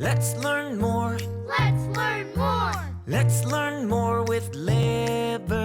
Let's learn more. Let's learn more. Let's learn more with Liberty.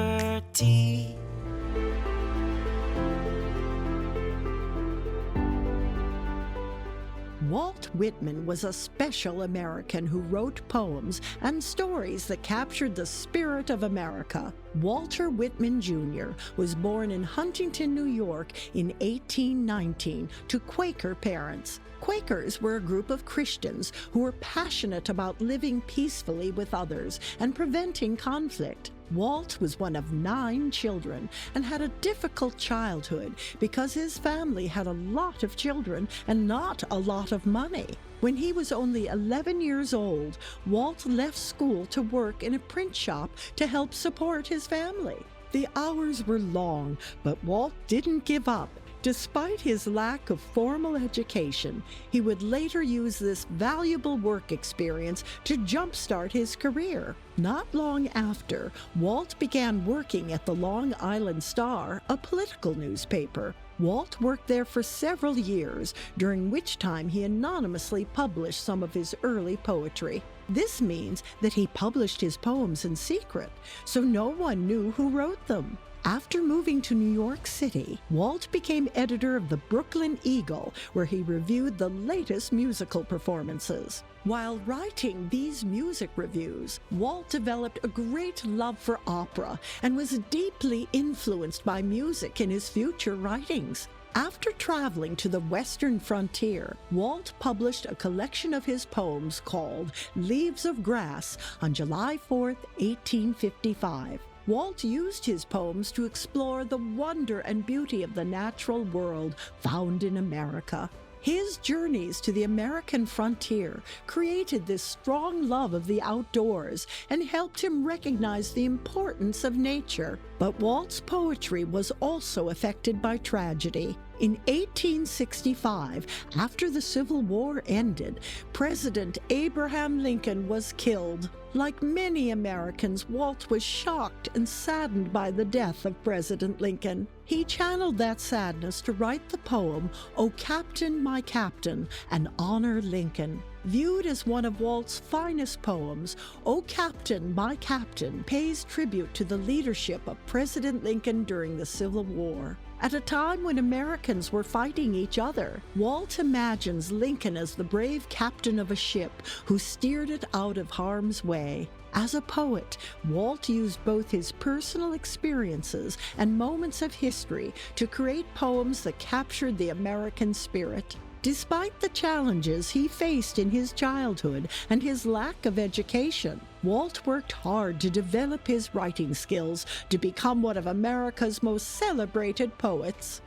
Walt Whitman was a special American who wrote poems and stories that captured the spirit of America. Walter Whitman Jr. was born in Huntington, New York in 1819 to Quaker parents. Quakers were a group of Christians who were passionate about living peacefully with others and preventing conflict. Walt was one of 9 children and had a difficult childhood because his family had a lot of children and not a lot of money. When he was only 11 years old, Walt left school to work in a print shop to help support his family. The hours were long, but Walt didn't give up. Despite his lack of formal education, he would later use this valuable work experience to jumpstart his career. Not long after, Walt began working at the Long Island Star, a political newspaper. Walt worked there for several years, during which time he anonymously published some of his early poetry. This means that he published his poems in secret, so no one knew who wrote them. After moving to New York City, Walt became editor of the Brooklyn Eagle, where he reviewed the latest musical performances. While writing these music reviews, Walt developed a great love for opera and was deeply influenced by music in his future writings. After traveling to the western frontier, Walt published a collection of his poems called Leaves of Grass on July 4, 1855. Walt used his poems to explore the wonder and beauty of the natural world found in America. His journeys to the American frontier created this strong love of the outdoors and helped him recognize the importance of nature. But Walt's poetry was also affected by tragedy. In 1865, after the Civil War ended, President Abraham Lincoln was killed. Like many Americans, Walt was shocked and saddened by the death of President Lincoln. He channeled that sadness to write the poem, "O Captain, My Captain," and honor Lincoln. Viewed as one of Walt's finest poems, "O Captain, My Captain" pays tribute to the leadership of President Lincoln during the Civil War. At a time when Americans were fighting each other, Walt imagines Lincoln as the brave captain of a ship who steered it out of harm's way. As a poet, Walt used both his personal experiences and moments of history to create poems that captured the American spirit. Despite the challenges he faced in his childhood and his lack of education, Walt worked hard to develop his writing skills to become one of America's most celebrated poets.